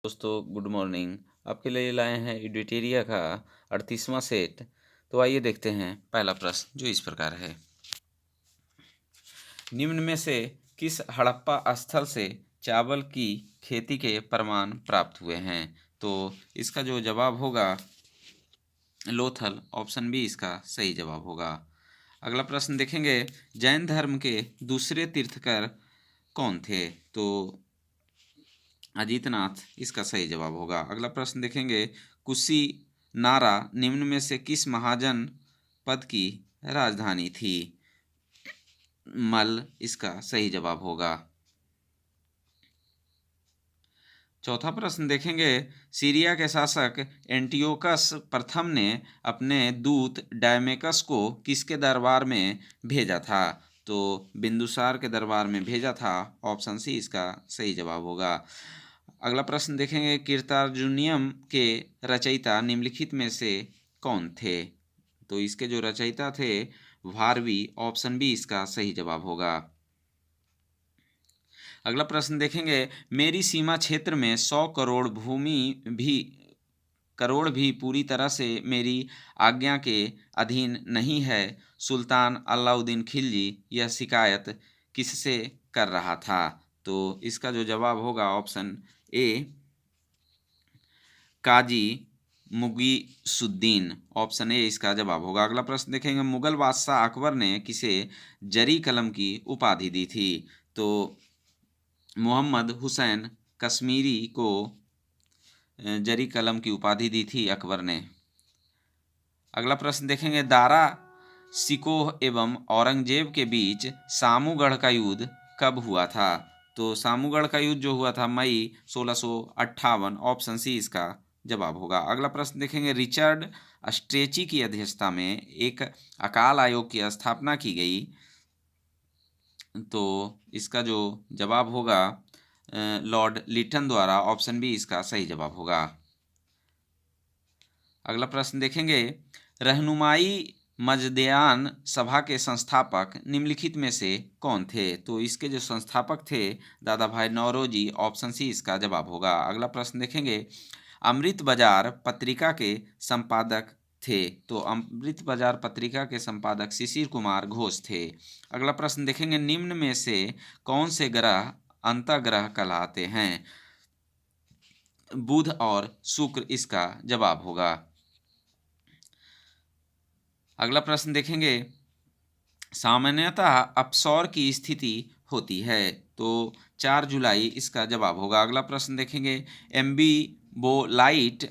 दोस्तों good morning. आपके लिए लाए हैं एडिटेरिया का 38वां सेट। तो आइए देखते हैं पहला प्रश्न जो इस प्रकार है। निम्न में से किस हड़प्पा स्थल से चावल की खेती के प्रमाण प्राप्त हुए हैं? तो इसका जो जवाब होगा लोथल, ऑप्शन बी इसका सही जवाब होगा। अगला प्रश्न देखेंगे, जैन धर्म के दूसरे तीर्थकर कौन थे? तो अजीतनाथ इसका सही जवाब होगा। अगला प्रश्न देखेंगे, कुशीनारा निम्न में से किस महाजन पद की राजधानी थी? मल इसका सही जवाब होगा। चौथा प्रश्न देखेंगे, सीरिया के शासक एंटियोकस प्रथम ने अपने दूत डायमेकस को किसके दरबार में भेजा था? तो बिंदुसार के दरबार में भेजा था, ऑप्शन सी इसका सही जवाब होगा। अगला प्रश्न देखेंगे, कीर्तार्जुनियम के रचयिता निम्नलिखित में से कौन थे? तो इसके जो रचयिता थे भारवी, ऑप्शन बी इसका सही जवाब होगा। अगला प्रश्न देखेंगे, मेरी सीमा क्षेत्र में 100 करोड़ भी पूरी तरह से मेरी आज्ञा के अधीन नहीं है। सुल्तान अलाउद्दीन खिलजी यह शिकायत किससे कर रहा था? तो इसका जो जवाब होगा option A Qazi Mughisuddin, option A इसका जवाब होगा। अगला प्रश्न देखेंगे, मुगल बादशाह अकबर ने किसे जरी कलम की उपाधि दी थी? तो मोहम्मद हुसैन कश्मीरी को जरी कलम की उपाधि दी थी अकबर ने। अगला प्रश्न देखेंगे, दारा सिकोह एवं औरंगजेब के बीच सामूगढ़ का युद्ध कब हुआ था? तो सामूगढ़ का युद्ध जो हुआ था मई 1658, ऑप्शन सी इसका जवाब होगा। अगला प्रश्न देखेंगे, रिचर्ड स्ट्रेची की अध्यक्षता में एक अकाल आयोग की स्थापना की गई। तो इसका जो जवाब होगा लॉर्ड लिटन द्वारा, ऑप्शन बी इसका सही जवाब होगा। अगला प्रश्न देखेंगे, रहनुमाई मजदयान सभा के संस्थापक निम्नलिखित में से कौन थे? तो इसके जो संस्थापक थे दादा भाई नौरोजी, ऑप्शन सी इसका जवाब होगा। अगला प्रश्न देखेंगे, अमृत बाजार पत्रिका के संपादक थे? तो अमृत बाजार पत्रिका के संपादक शिशिर कुमार घोष थे। अगला प्रश्न देखेंगे, निम्न में से कौन से ग्रह अंतःग्रह कहलाते हैं? बुध और शुक्र इसका जवाब होगा। अगला प्रश्न देखेंगे, सामान्यतः अपसौर की स्थिति होती है? तो 4 जुलाई इसका जवाब होगा। अगला प्रश्न देखेंगे, एम्बीबोलाइट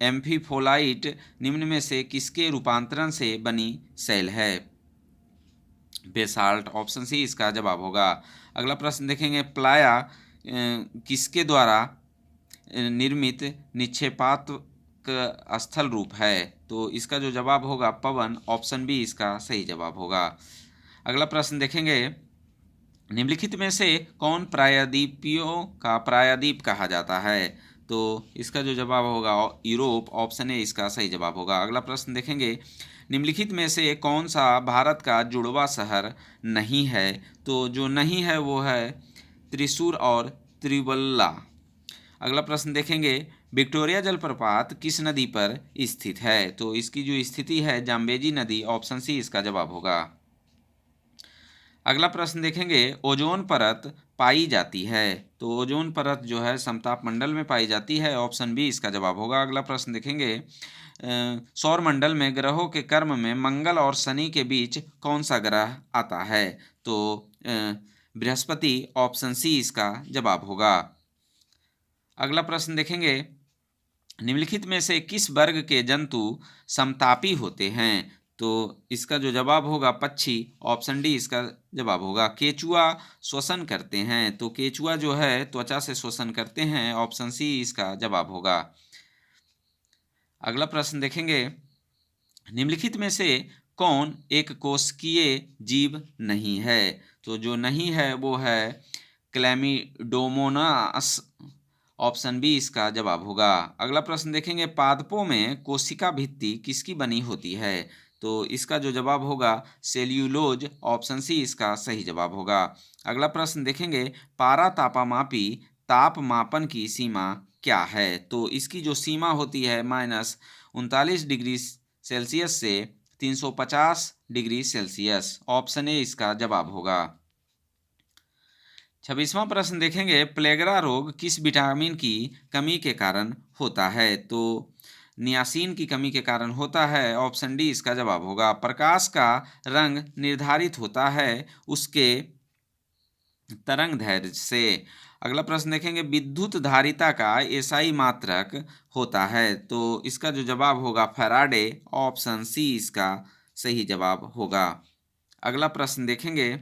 एम्फीफोलाइट निम्न में से किसके रूपांतरण से बनी शैल है? बेसाल्ट, ऑप्शन सी इसका जवाब होगा। अगला प्रश्न देखेंगे, प्लाया किसके द्वारा निर्मित निक्षेपात्मक स्थल रूप है? तो इसका जो जवाब होगा पवन, ऑप्शन बी इसका सही जवाब होगा। अगला प्रश्न देखेंगे, निम्नलिखित में से कौन प्रायद्वीपियों का प्रायद्वीप कहा जाता है? तो इसका जो जवाब होगा यूरोप, ऑप्शन ए इसका सही जवाब होगा। अगला प्रश्न देखेंगे, निम्नलिखित में से कौन सा भारत का जुड़वा शहर नहीं है? तो जो नहीं है वो है त्रिशूर और त्रिवल्ला। अगला प्रश्न देखेंगे, विक्टोरिया जलप्रपात किस नदी पर स्थित है? तो इसकी जो स्थिति है जाम्बेजी नदी, ऑप्शन सी इसका जवाब होगा। अगला प्रश्न देखेंगे, ओजोन परत पाई जाती है? तो ओजोन परत जो है समताप मंडल में पाई जाती है, ऑप्शन बी इसका जवाब होगा। अगला प्रश्न देखेंगे, सौर मंडल में ग्रहों के क्रम में मंगल और शनि के बीच कौन सा ग्रह आता है? तो बृहस्पति, ऑप्शन सी इसका जवाब होगा। अगला प्रश्न देखेंगे, निम्नलिखित में से किस वर्ग के जंतु समतापी होते हैं? तो इसका जो जवाब होगा पक्षी, ऑप्शन डी इसका जवाब होगा। केचुआ श्वसन करते हैं? तो केचुआ जो है त्वचा से श्वसन करते हैं, ऑप्शन सी इसका जवाब होगा। अगला प्रश्न देखेंगे, निम्नलिखित में से कौन एक कोशिकीय जीव नहीं है? तो जो नहीं है वो है क्लैमिडोमोनास, ऑप्शन बी इसका जवाब होगा। अगला प्रश्न देखेंगे, पादपों में कोशिका भित्ति किसकी बनी होती है? तो इसका जो जवाब होगा सेल्यूलोज, ऑप्शन सी इसका सही जवाब होगा। अगला प्रश्न देखेंगे, पारा तापामापी ताप मापन की सीमा क्या है? तो इसकी जो सीमा होती है -39 डिग्री सेल्सियस से 350 डिग्री सेल्सियस। ऑप्शन ए इसका जवाब होगा। 26वां प्रश्न देखेंगे, प्लेगरा रोग किस विटामिन की कमी के कारण होता है? तो नियासिन की कमी के कारण होता है। ऑप्शन डी इसका जवाब होगा। प्रकाश का रंग निर्धारित होता है उसके तरंग दैर्ध्य से। अगला प्रश्न देखेंगे, विद्युत धारिता का एसआई मात्रक होता है? तो इसका जो जवाब होगा फैराडे। ऑप्शन सी इसका सही जवाब होगा। अगला प्रश्न देखेंगे,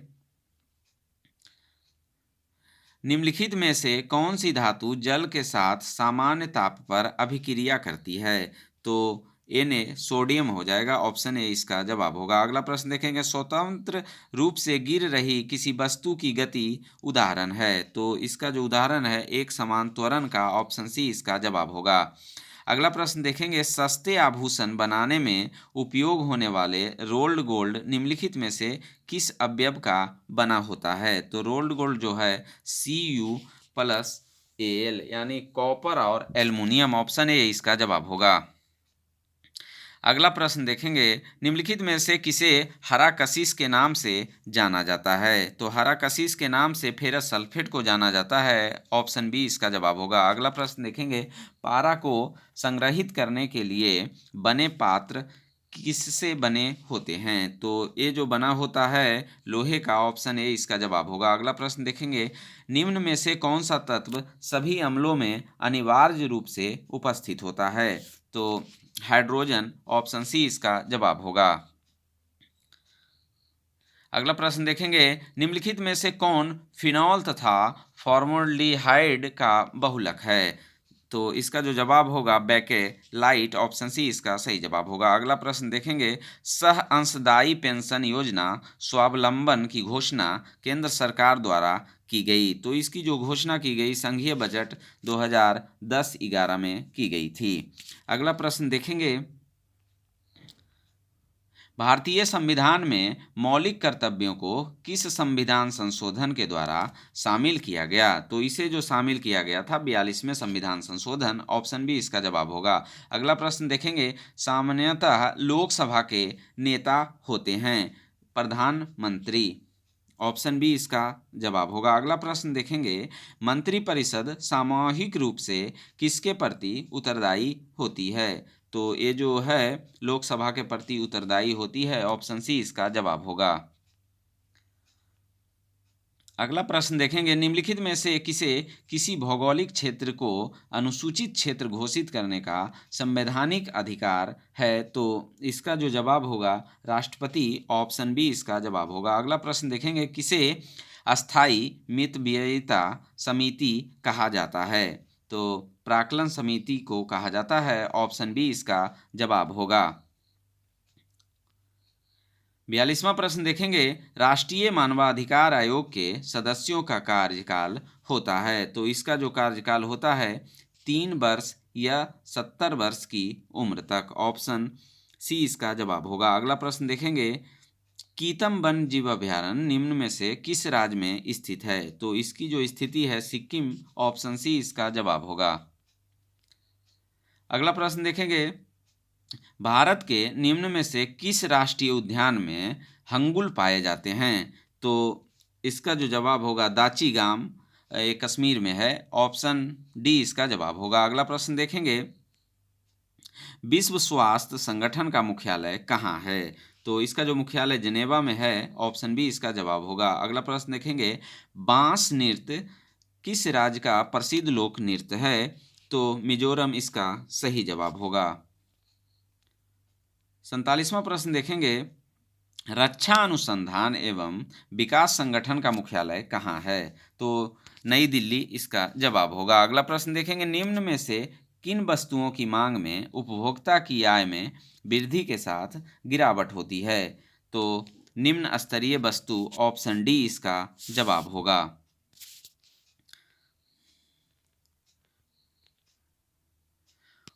निम्नलिखित में से कौन सी धातु जल के साथ सामान्य ताप पर अभिक्रिया करती है? तो Na सोडियम हो जाएगा। ऑप्शन ए इसका जवाब होगा। अगला प्रश्न देखेंगे, स्वतंत्र रूप से गिर रही किसी वस्तु की गति उदाहरण है? तो इसका जो उदाहरण है एक समान त्वरण का। ऑप्शन सी इसका जवाब होगा। अगला प्रश्न देखेंगे, सस्ते आभूषण बनाने में उपयोग होने वाले रोल्ड गोल्ड निम्नलिखित में से किस अवयव का बना होता है? तो रोल्ड गोल्ड जो है Cu+Al यानी कॉपर और एल्युमिनियम। ऑप्शन ए इसका जवाब होगा। अगला प्रश्न देखेंगे, निम्नलिखित में से किसे हरा कशिश के नाम से जाना जाता है? तो हरा कशिश के नाम से फेरस सल्फेट को जाना जाता है। ऑप्शन बी इसका जवाब होगा। अगला प्रश्न देखेंगे, पारा को संग्रहित करने के लिए बने पात्र किससे बने होते हैं? तो ये जो बना होता है लोहे का। ऑप्शन ए इसका जवाब होगा। अगला प्रश्न देखेंगे, निम्न में से कौन सा तत्व सभी अम्लों में अनिवार्य रूप से उपस्थित होता है? तो हाइड्रोजन। ऑप्शन सी इसका जवाब होगा। अगला प्रश्न देखेंगे, निम्नलिखित में से कौन फिनॉल तथा फॉर्मल्डिहाइड का बहुलक है? तो इसका जो जवाब होगा बेकेलाइट। ऑप्शन सी इसका सही जवाब होगा। अगला प्रश्न देखेंगे, सह अंशदायी पेंशन योजना स्वावलंबन की घोषणा केंद्र सरकार द्वारा की गई। तो इसकी जो घोषणा की गई संघीय बजट 2010-11 में की गई थी। अगला प्रश्न देखेंगे, भारतीय संविधान में मौलिक कर्तव्यों को किस संविधान संशोधन के द्वारा शामिल किया गया? तो इसे जो शामिल किया गया था 42वें संविधान संशोधन। ऑप्शन बी इसका जवाब होगा। अगला प्रश्न देखेंगे, सामान्यतः लोकसभा के नेता होते हैं प्रधानमंत्री। ऑप्शन बी इसका जवाब होगा। अगला प्रश्न देखेंगे, मंत्रिपरिषद सामूहिक रूप से किसके प्रति उत्तरदायी होती है? तो ये जो है लोकसभा के प्रति उत्तरदायी होती है। ऑप्शन सी इसका जवाब होगा। अगला प्रश्न देखेंगे, निम्नलिखित में से किसी भौगोलिक क्षेत्र को अनुसूचित क्षेत्र घोषित करने का संवैधानिक अधिकार है? तो इसका जो जवाब होगा राष्ट्रपति। ऑप्शन बी इसका जवाब होगा। अगला प्रश्न देखेंगे, किसे अस्थायी मितव्ययिता समिति कहा जाता है? तो प्राक्कलन समिति को कहा जाता है। ऑप्शन बी इसका जवाब होगा। 42वां प्रश्न देखेंगे, राष्ट्रीय मानवाधिकार आयोग के सदस्यों का कार्यकाल होता है? तो इसका जो कार्यकाल होता है 3 वर्ष या 70 वर्ष की उम्र तक। ऑप्शन सी इसका जवाब होगा। अगला प्रश्न देखेंगे, कीतम वन्य जीव अभयारण्य निम्न में से किस राज्य में स्थित है? तो इसकी जो स्थिति है सिक्किम। ऑप्शन सी इसका जवाब होगा। अगला प्रश्न देखेंगे, भारत के निम्न में से किस राष्ट्रीय उद्यान में हंगुल पाए जाते हैं? तो इसका जो जवाब होगा दाचीगाम, ये कश्मीर में है। ऑप्शन डी इसका जवाब होगा। अगला प्रश्न देखेंगे, विश्व स्वास्थ्य संगठन का मुख्यालय कहाँ है? तो इसका जो मुख्यालय जिनेवा में है। ऑप्शन बी इसका जवाब होगा। अगला प्रश्न देखेंगे, बांस नृत्य किस राज्य का प्रसिद्ध लोक नृत्य है? तो मिजोरम इसका सही जवाब होगा। 47वां प्रश्न देखेंगे, रक्षा अनुसंधान एवं विकास संगठन का मुख्यालय कहाँ है? तो नई दिल्ली इसका जवाब होगा। अगला प्रश्न देखेंगे, निम्न में से किन वस्तुओं की मांग में उपभोक्ता की आय में वृद्धि के साथ गिरावट होती है? तो निम्न स्तरीय वस्तु। ऑप्शन डी इसका जवाब होगा।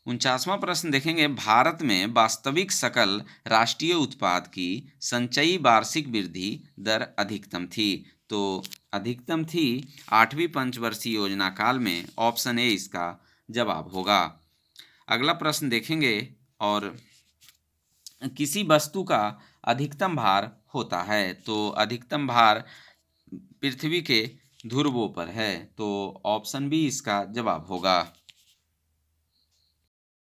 49वां प्रश्न देखेंगे, भारत में वास्तविक सकल राष्ट्रीय उत्पाद की संचयी वार्षिक वृद्धि दर अधिकतम थी? तो अधिकतम थी 8वीं पंचवर्षीय योजना काल में। ऑप्शन ए इसका जवाब होगा। अगला प्रश्न देखेंगे, और किसी वस्तु का अधिकतम भार होता है, तो अधिकतम भार पृथ्वी के ध्रुवों पर है, तो ऑप्शन बी इसका जवाब होगा।